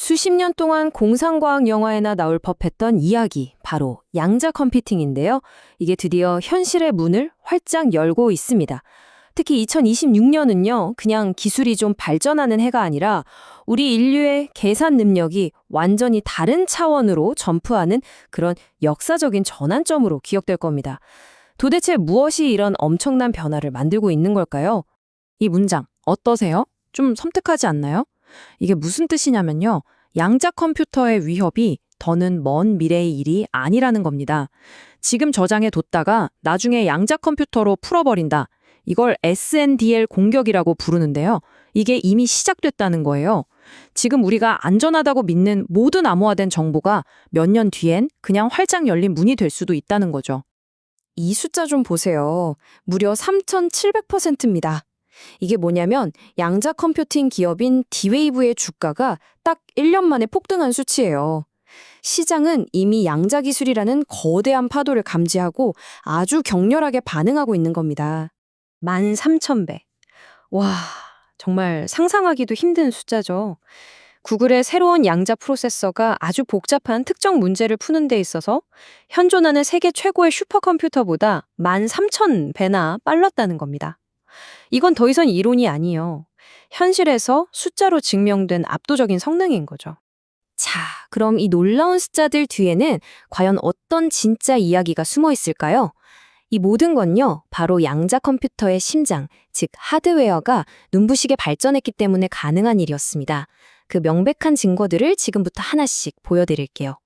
수십 년 동안 공상과학 영화에나 나올 법했던 이야기, 바로 양자 컴퓨팅인데요. 이게 드디어 현실의 문을 활짝 열고 있습니다. 특히 2026년은요, 그냥 기술이 좀 발전하는 해가 아니라 우리 인류의 계산 능력이 완전히 다른 차원으로 점프하는 그런 역사적인 전환점으로 기억될 겁니다. 도대체 무엇이 이런 엄청난 변화를 만들고 있는 걸까요? 이 문장 어떠세요? 좀 섬뜩하지 않나요? 이게 무슨 뜻이냐면요. 양자 컴퓨터의 위협이 더는 먼 미래의 일이 아니라는 겁니다. 지금 저장해 뒀다가 나중에 양자 컴퓨터로 풀어버린다. 이걸 SNDL 공격이라고 부르는데요. 이게 이미 시작됐다는 거예요. 지금 우리가 안전하다고 믿는 모든 암호화된 정보가 몇 년 뒤엔 그냥 활짝 열린 문이 될 수도 있다는 거죠. 이 숫자 좀 보세요. 무려 3,700%입니다. 이게 뭐냐면 양자 컴퓨팅 기업인 D-Wave의 주가가 딱 1년 만에 폭등한 수치예요. 시장은 이미 양자 기술이라는 거대한 파도를 감지하고 아주 격렬하게 반응하고 있는 겁니다. 13,000배. 와, 정말 상상하기도 힘든 숫자죠. 구글의 새로운 양자 프로세서가 아주 복잡한 특정 문제를 푸는 데 있어서 현존하는 세계 최고의 슈퍼컴퓨터보다 13,000배나 빨랐다는 겁니다. 이건 더 이상 이론이 아니에요. 현실에서 숫자로 증명된 압도적인 성능인 거죠. 자, 그럼 이 놀라운 숫자들 뒤에는 과연 어떤 진짜 이야기가 숨어 있을까요? 이 모든 건요, 바로 양자 컴퓨터의 심장, 즉 하드웨어가 눈부시게 발전했기 때문에 가능한 일이었습니다. 그 명백한 증거들을 지금부터 하나씩 보여드릴게요.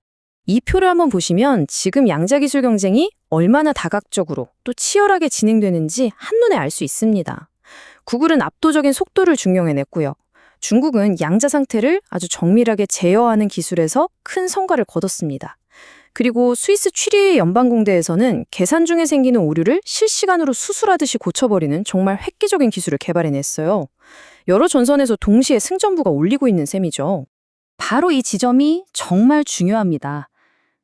이 표를 한번 보시면 지금 양자 기술 경쟁이 얼마나 다각적으로 또 치열하게 진행되는지 한눈에 알 수 있습니다. 구글은 압도적인 속도를 증명해냈고요. 중국은 양자 상태를 아주 정밀하게 제어하는 기술에서 큰 성과를 거뒀습니다. 그리고 스위스 취리 연방공대에서는 계산 중에 생기는 오류를 실시간으로 수술하듯이 고쳐버리는 정말 획기적인 기술을 개발해냈어요. 여러 전선에서 동시에 승전부가 올리고 있는 셈이죠. 바로 이 지점이 정말 중요합니다.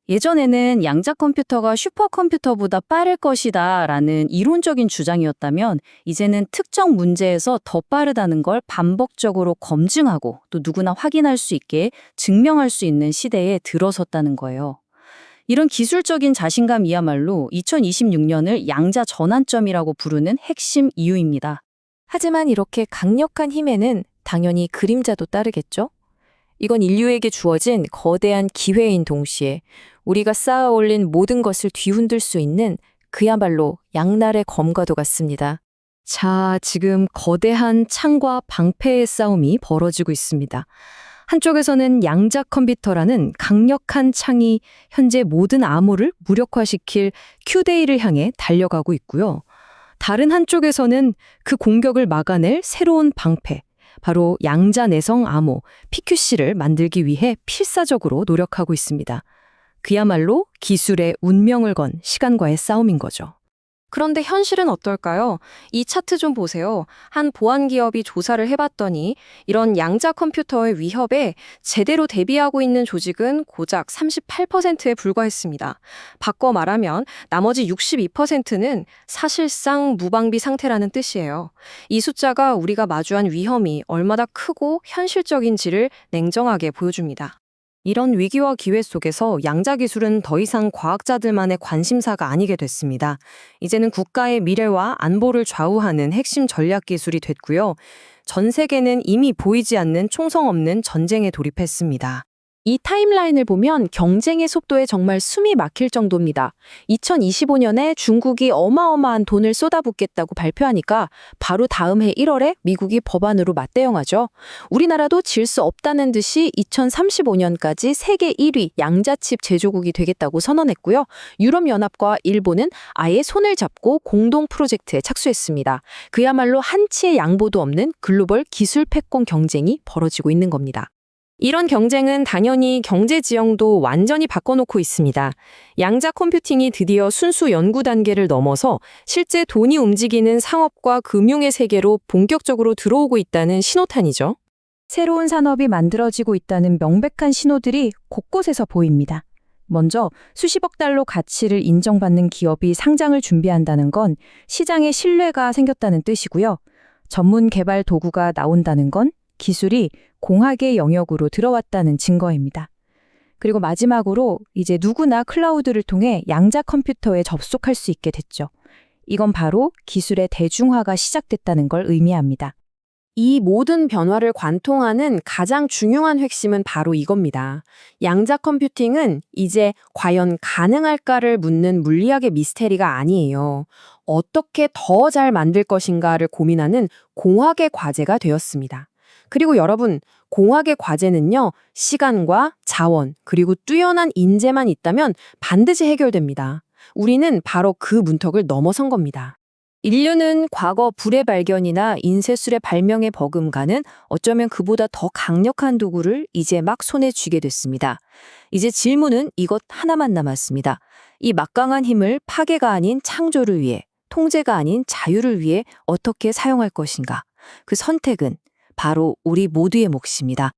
예전에는 양자 컴퓨터가 슈퍼컴퓨터보다 빠를 것이다 라는 이론적인 주장이었다면 이제는 특정 문제에서 더 빠르다는 걸 반복적으로 검증하고 또 누구나 확인할 수 있게 증명할 수 있는 시대에 들어섰다는 거예요. 이런 기술적인 자신감이야말로 2026년을 양자 전환점이라고 부르는 핵심 이유입니다. 하지만 이렇게 강력한 힘에는 당연히 그림자도 따르겠죠? 이건 인류에게 주어진 거대한 기회인 동시에 우리가 쌓아 올린 모든 것을 뒤흔들 수 있는 그야말로 양날의 검과도 같습니다. 자, 지금 거대한 창과 방패의 싸움이 벌어지고 있습니다. 한쪽에서는 양자 컴퓨터라는 강력한 창이 현재 모든 암호를 무력화시킬 Q-데이를 향해 달려가고 있고요. 다른 한쪽에서는 그 공격을 막아낼 새로운 방패, 바로 양자 내성 암호 PQC를 만들기 위해 필사적으로 노력하고 있습니다. 그야말로 기술의 운명을 건 시간과의 싸움인 거죠. 그런데 현실은 어떨까요? 이 차트 좀 보세요. 한 보안 기업이 조사를 해봤더니 이런 양자 컴퓨터의 위협에 제대로 대비하고 있는 조직은 고작 38%에 불과했습니다. 바꿔 말하면 나머지 62%는 사실상 무방비 상태라는 뜻이에요. 이 숫자가 우리가 마주한 위험이 얼마나 크고 현실적인지를 냉정하게 보여줍니다. 이런 위기와 기회 속에서 양자 기술은 더 이상 과학자들만의 관심사가 아니게 됐습니다. 이제는 국가의 미래와 안보를 좌우하는 핵심 전략 기술이 됐고요. 전 세계는 이미 보이지 않는 총성 없는 전쟁에 돌입했습니다. 이 타임라인을 보면 경쟁의 속도에 정말 숨이 막힐 정도입니다. 2025년에 중국이 어마어마한 돈을 쏟아붓겠다고 발표하니까 바로 다음 해 1월에 미국이 법안으로 맞대응하죠. 우리나라도 질 수 없다는 듯이 2035년까지 세계 1위 양자칩 제조국이 되겠다고 선언했고요. 유럽연합과 일본은 아예 손을 잡고 공동 프로젝트에 착수했습니다. 그야말로 한치의 양보도 없는 글로벌 기술 패권 경쟁이 벌어지고 있는 겁니다. 이런 경쟁은 당연히 경제 지형도 완전히 바꿔놓고 있습니다. 양자 컴퓨팅이 드디어 순수 연구 단계를 넘어서 실제 돈이 움직이는 상업과 금융의 세계로 본격적으로 들어오고 있다는 신호탄이죠. 새로운 산업이 만들어지고 있다는 명백한 신호들이 곳곳에서 보입니다. 먼저 수십억 달러 가치를 인정받는 기업이 상장을 준비한다는 건 시장에 신뢰가 생겼다는 뜻이고요. 전문 개발 도구가 나온다는 건 기술이 공학의 영역으로 들어왔다는 증거입니다. 그리고 마지막으로 이제 누구나 클라우드를 통해 양자 컴퓨터에 접속할 수 있게 됐죠. 이건 바로 기술의 대중화가 시작됐다는 걸 의미합니다. 이 모든 변화를 관통하는 가장 중요한 핵심은 바로 이겁니다. 양자 컴퓨팅은 이제 과연 가능할까를 묻는 물리학의 미스테리가 아니에요. 어떻게 더 잘 만들 것인가를 고민하는 공학의 과제가 되었습니다. 그리고 여러분, 공학의 과제는요, 시간과 자원, 그리고 뛰어난 인재만 있다면 반드시 해결됩니다. 우리는 바로 그 문턱을 넘어선 겁니다. 인류는 과거 불의 발견이나 인쇄술의 발명에 버금가는 어쩌면 그보다 더 강력한 도구를 이제 막 손에 쥐게 됐습니다. 이제 질문은 이것 하나만 남았습니다. 이 막강한 힘을 파괴가 아닌 창조를 위해, 통제가 아닌 자유를 위해 어떻게 사용할 것인가? 그 선택은 바로 우리 모두의 몫입니다.